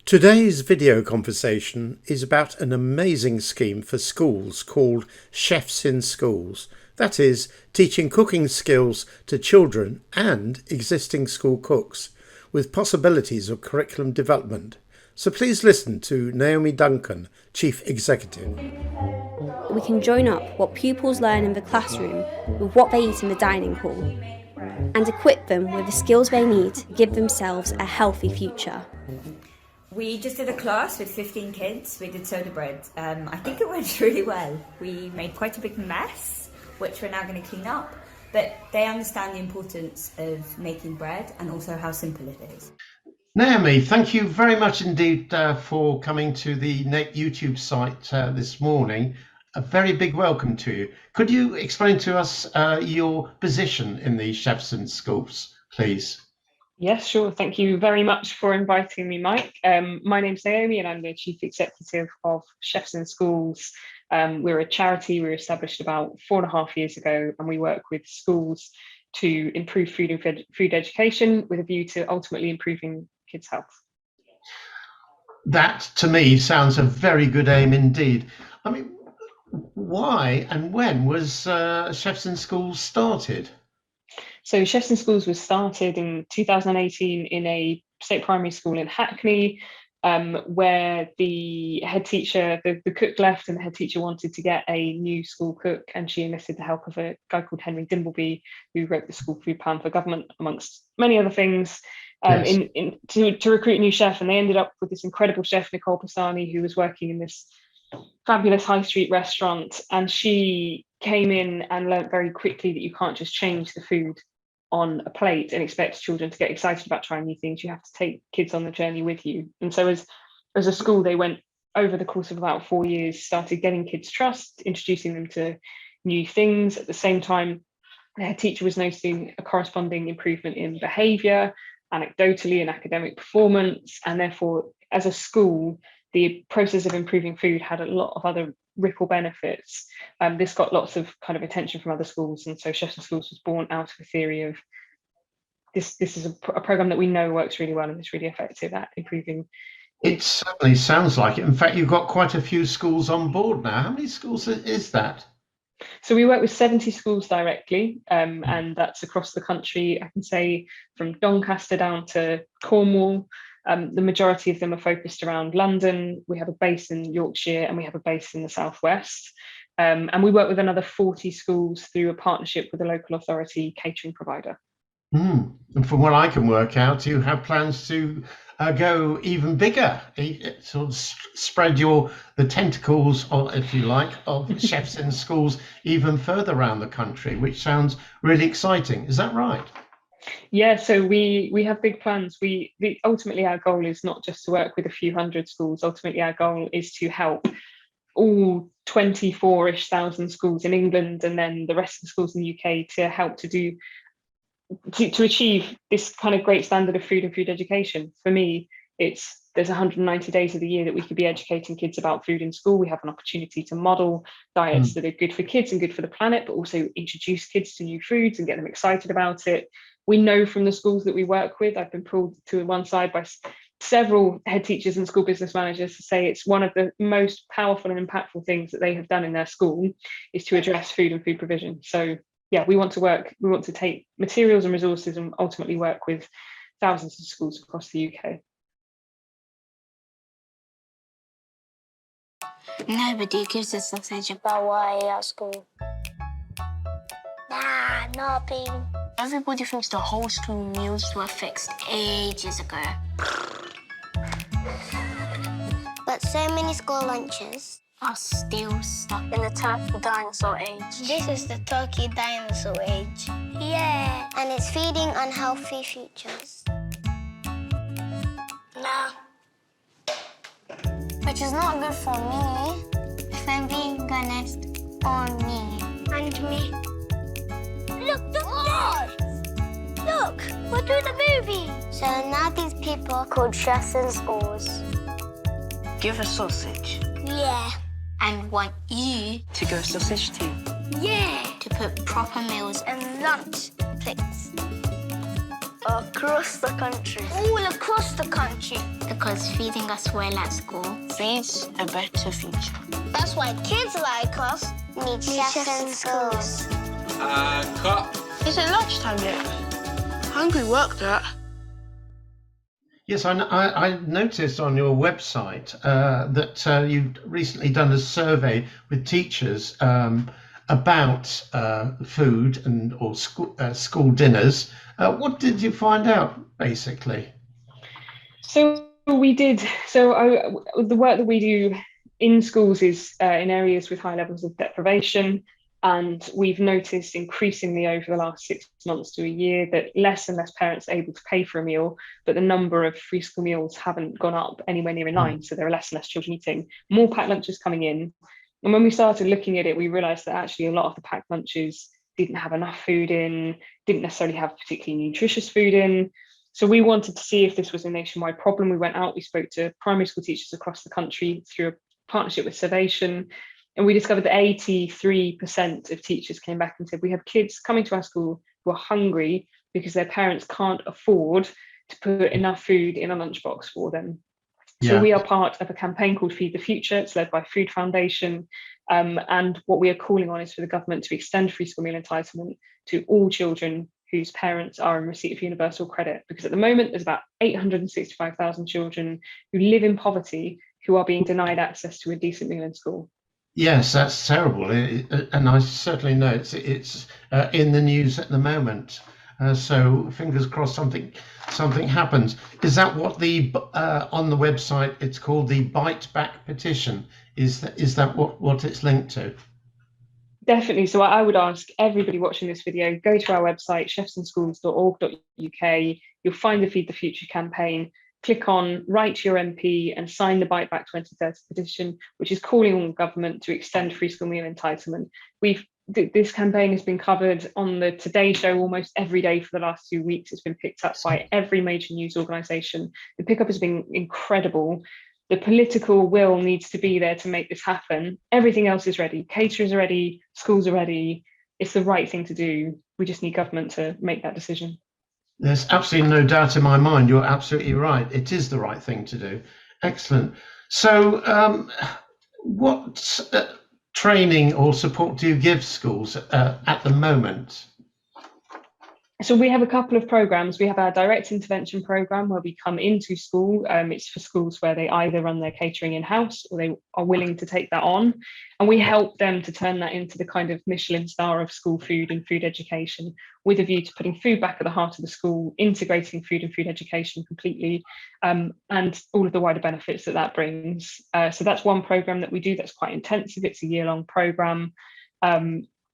Today's video conversation is about an amazing scheme for schools called Chefs in Schools. That is, teaching cooking skills to children and existing school cooks, with possibilities of curriculum development. So please listen to Naomi Duncan, Chief Executive. We can join up what pupils learn in the classroom with what they eat in the dining hall and equip them with the skills they need to give themselves a healthy future. We just did a class with 15 kids. We did soda bread. I think it went really well. We made quite a big mess, which we're now going to clean up. But they understand the importance of making bread and also how simple it is. Naomi, thank you very much indeed for coming to the NAPE YouTube site this morning. A very big welcome to you. Could you explain to us your position in the Chefs in Schools, please? Yes, sure. Thank you very much for inviting me, Mike. My name's Naomi and I'm the Chief Executive of Chefs in Schools. We're a charity. We were established about 4.5 years ago, and we work with schools to improve food and food education with a view to ultimately improving kids' health. That, to me, sounds a very good aim indeed. I mean, why and when was Chefs in Schools started? So Chefs in Schools was started in 2018 in a state primary school in Hackney, where the head teacher, the cook left, and the head teacher wanted to get a new school cook, and she enlisted the help of a guy called Dimbleby, who wrote the school food plan for government, amongst many other things, yes. to recruit a new chef. And they ended up with this incredible chef, Nicole Pisani, who was working in this fabulous high street restaurant, and she came in and learnt very quickly that you can't just change the food on a plate and expect children to get excited about trying new things. You have to take kids on the journey with you. And so as a school, they went over the course of about 4 years, started getting kids trust, introducing them to new things. At the same time, the head teacher was noticing a corresponding improvement in behaviour, anecdotally in academic performance, and therefore as a school, the process of improving food had a lot of other ripple benefits. This got lots of kind of attention from other schools, and so Chefs in Schools was born out of a theory of this is a program that we know works really well and is really effective at improving. It certainly sounds like it. In fact, you've got quite a few schools on board now. How many schools is that? So we work with 70 schools directly, and that's across the country. I can say from Doncaster down to Cornwall. The majority of them are focused around London. We have a base in Yorkshire and we have a base in the southwest. And we work with another 40 schools through a partnership with a local authority catering provider. And from what I can work out, you have plans to go even bigger, sort of spread the tentacles, if you like, of Chefs in Schools even further around the country, which sounds really exciting. Is that right? Yeah, so we have big plans. Ultimately, our goal is not just to work with a few hundred schools. Ultimately, our goal is to help all 24-ish thousand schools in England and then the rest of the schools in the UK to help to achieve this kind of great standard of food and food education. For me, there's 190 days of the year that we could be educating kids about food in school. We have an opportunity to model diets that are good for kids and good for the planet, but also introduce kids to new foods and get them excited about it. We know from the schools that we work with, I've been pulled to one side by several head teachers and school business managers to say it's one of the most powerful and impactful things that they have done in their school is to address food and food provision. So yeah, we want to take materials and resources and ultimately work with thousands of schools across the UK. Nobody gives a sausage about why at school. Nah, nothing. Everybody thinks the whole school meals were fixed ages ago. But so many school lunches are still stuck in the turkey dinosaur age. This is the turkey dinosaur age. Yeah. And it's feeding unhealthy futures. Nah. Which is not good for me, if I'm being honest, or me. And me. Look, Look, we're doing a movie. So now these people are called Chefs in Schools. Give a sausage. Yeah. and want you to go sausage tea. Yeah! To put proper meals and lunch plates. Across the country. All across the country. Because feeding us well at school Feeds a better future. That's why kids like us need chefs in schools. Cut. Is it lunchtime yet? Hungry work, that. Yes, I noticed on your website that you've recently done a survey with teachers about food and or school dinners. What did you find out, basically? So we did. So the work that we do in schools is in areas with high levels of deprivation. And we've noticed increasingly over the last 6 months to a year that less and less parents are able to pay for a meal, but the number of free school meals haven't gone up anywhere near in line. So there are less and less children eating, more packed lunches coming in. And when we started looking at it, we realised that actually a lot of the packed lunches didn't have enough food in, didn't necessarily have particularly nutritious food in. So we wanted to see if this was a nationwide problem. We went out, we spoke to primary school teachers across the country through a partnership with Servation. And we discovered that 83% of teachers came back and said, we have kids coming to our school who are hungry because their parents can't afford to put enough food in a lunchbox for them. So we are part of a campaign called Feed the Future. It's led by Food Foundation. And what we are calling on is for the government to extend free school meal entitlement to all children whose parents are in receipt of universal credit. Because at the moment, there's about 865,000 children who live in poverty who are being denied access to a decent meal in school. Yes, that's terrible, and I certainly know it's in the news at the moment. So fingers crossed something happens. Is that what the on the website it's called, the Bite Back Petition? Is that what it's linked to? Definitely. So I would ask everybody watching this video, go to our website, chefsinschools.org.uk. You'll find the Feed the Future campaign. Click on Write to Your MP and sign the Bite Back 2030 petition, which is calling on government to extend free school meal entitlement. This campaign has been covered on the Today Show almost every day for the last 2 weeks. It's been picked up by every major news organisation. The pickup has been incredible. The political will needs to be there to make this happen. Everything else is ready. Caterers are ready. Schools are ready. It's the right thing to do. We just need government to make that decision. There's absolutely no doubt in my mind. You're absolutely right. It is the right thing to do. Excellent. So what training or support do you give schools at the moment? So we have a couple of programs. We have our direct intervention program where we come into school. It's for schools where they either run their catering in-house or they are willing to take that on. And we help them to turn that into the kind of Michelin star of school food and food education, with a view to putting food back at the heart of the school, integrating food and food education completely, and all of the wider benefits that brings. So that's one program that we do that's quite intensive. It's a year-long program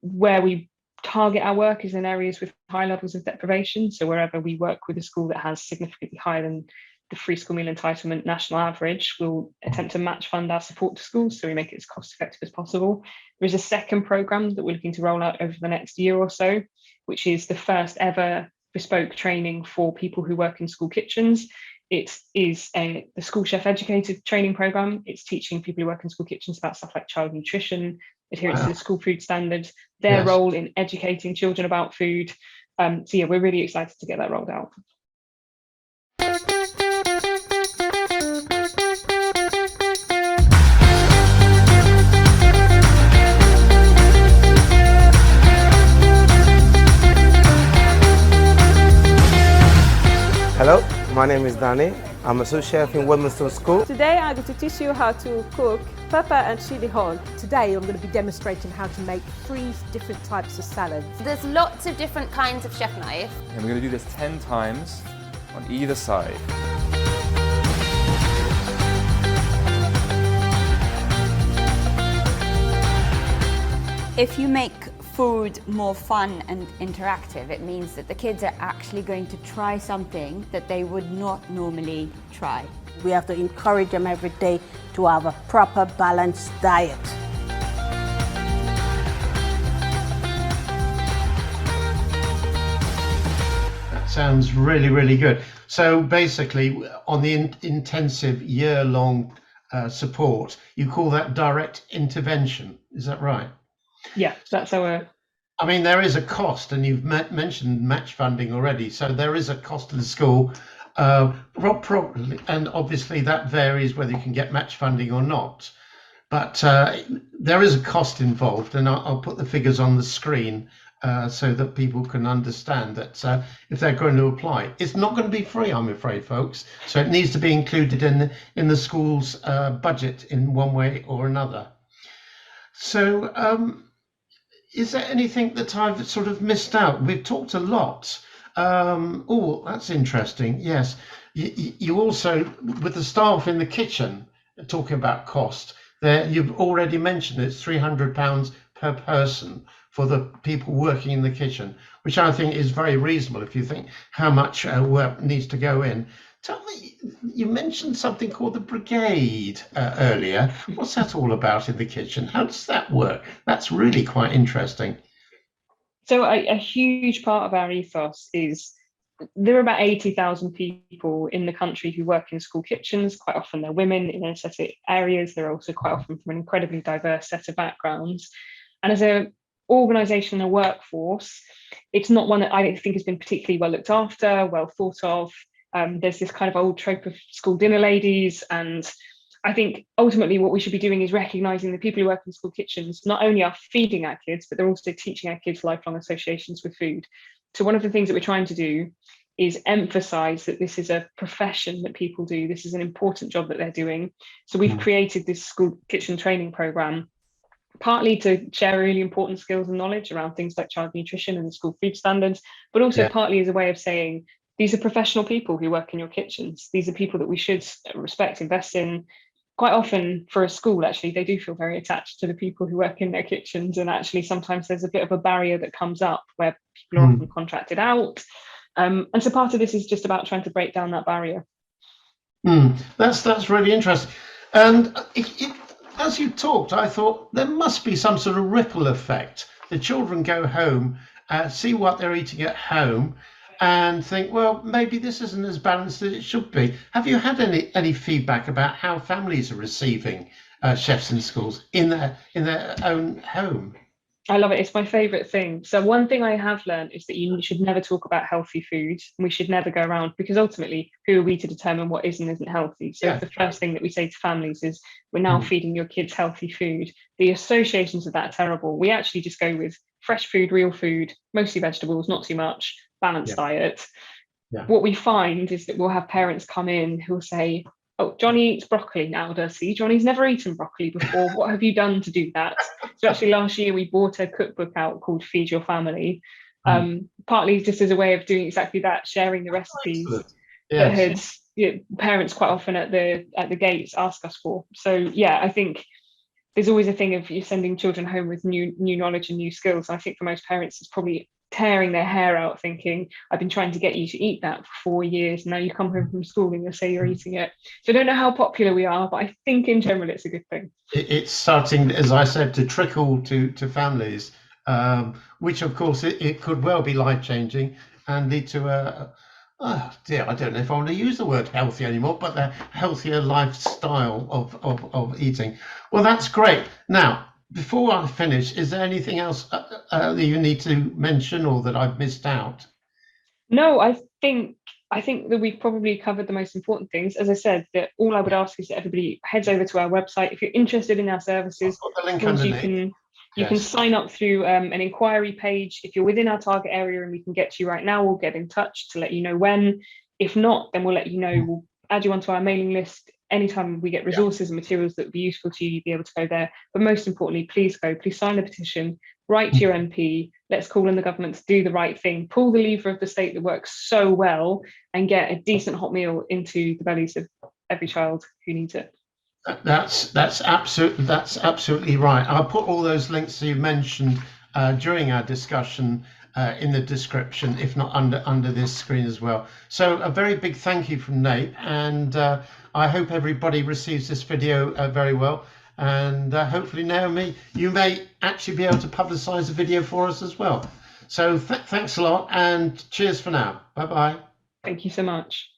where we target our work is in areas with high levels of deprivation. So wherever we work with a school that has significantly higher than the free school meal entitlement national average, we'll attempt to match fund our support to schools so we make it as cost effective as possible. There is a second programme that we're looking to roll out over the next year or so, which is the first ever bespoke training for people who work in school kitchens. It is the school chef educated training programme. It's teaching people who work in school kitchens about stuff like child nutrition, adherence to the school food standards, their role in educating children about food. So yeah, we're really excited to get that rolled out. Hello, my name is Danny. I'm a sous chef in Wilmington School. Today I'm going to teach you how to cook pepper and chili hog. Today I'm going to be demonstrating how to make 3 different types of salads. There's lots of different kinds of chef knife. And we're going to do this 10 times on either side. If you make food more fun and interactive, it means that the kids are actually going to try something that they would not normally try. We have to encourage them every day to have a proper balanced diet. That sounds really, really good. So basically, on the intensive year-long support, you call that direct intervention. Is that right? Yeah, that's our... I mean, there is a cost, and you've mentioned match funding already. So there is a cost to the school, probably, and obviously that varies whether you can get match funding or not. But there is a cost involved, and I'll put the figures on the screen so that people can understand that if they're going to apply, it's not going to be free, I'm afraid, folks. So it needs to be included in the school's budget in one way or another. So is there anything that I've sort of missed out? We've talked a lot. Oh, that's interesting. Yes, you also, with the staff in the kitchen, talking about cost, there you've already mentioned it's £300 per person for the people working in the kitchen, which I think is very reasonable if you think how much work needs to go in. Tell me, you mentioned something called the brigade earlier. What's that all about in the kitchen? How does that work? That's really quite interesting. So a huge part of our ethos is there are about 80,000 people in the country who work in school kitchens. Quite often they're women in aesthetic areas. They're also quite often from an incredibly diverse set of backgrounds. And as an organisation and a workforce, it's not one that I think has been particularly well looked after, well thought of. There's this kind of old trope of school dinner ladies. And I think ultimately what we should be doing is recognising the people who work in school kitchens not only are feeding our kids, but they're also teaching our kids lifelong associations with food. So one of the things that we're trying to do is emphasise that this is a profession that people do. This is an important job that they're doing. So we've created this school kitchen training programme, partly to share really important skills and knowledge around things like child nutrition and the school food standards, but also partly as a way of saying, these are professional people who work in your kitchens. These are people that we should respect, invest in. Quite often for a school, actually, they do feel very attached to the people who work in their kitchens. And actually, sometimes there's a bit of a barrier that comes up where people are often contracted out. And so part of this is just about trying to break down that barrier. That's really interesting. And as you talked, I thought there must be some sort of ripple effect. The children go home, see what they're eating at home, and think, well, maybe this isn't as balanced as it should be. Have you had any feedback about how families are receiving chefs in schools in their own home? I love it. It's my favourite thing. So one thing I have learned is that you should never talk about healthy food. We should never go around, because ultimately, who are we to determine what is and isn't healthy? So the first thing that we say to families is, we're now feeding your kids healthy food. The associations of that are terrible. We actually just go with fresh food, real food, mostly vegetables, not too much, balanced diet. What we find is that we'll have parents come in who will say, oh, Johnny eats broccoli now, does he? Johnny's never eaten broccoli before. What have you done to do that? So actually last year we brought a cookbook out called Feed Your Family, partly just as a way of doing exactly that, sharing the recipes that parents quite often at the gates ask us for. So yeah, I think there's always a thing of you sending children home with new knowledge and new skills. I think for most parents it's probably tearing their hair out thinking, I've been trying to get you to eat that for 4 years, now you come home from school and you say you're eating it. So I don't know how popular we are, but I think in general it's a good thing. It's starting, as I said, to trickle to families, which of course it could well be life-changing and lead to I don't know if I want to use the word healthy anymore, but a healthier lifestyle of eating. Well, that's great. Now, before I finish, is there anything else that you need to mention or that I've missed out? No, I think that we've probably covered the most important things. As I said, that all I would ask is that everybody heads over to our website. If you're interested in our services, you can sign up through an inquiry page. If you're within our target area and we can get to you right now, we'll get in touch to let you know when. If not, then we'll let you know. We'll add you onto our mailing list. Anytime we get resources and materials that would be useful to you, you'd be able to go there. But most importantly, please sign the petition, write to your MP, let's call on the government to do the right thing, pull the lever of the state that works so well and get a decent hot meal into the bellies of every child who needs it. That's absolutely right. I'll put all those links that you mentioned during our discussion in the description, if not under this screen as well. So a very big thank you from NAPE, and I hope everybody receives this video very well. And hopefully, Naomi, you may actually be able to publicise the video for us as well. So thanks a lot, and cheers for now. Bye-bye. Thank you so much.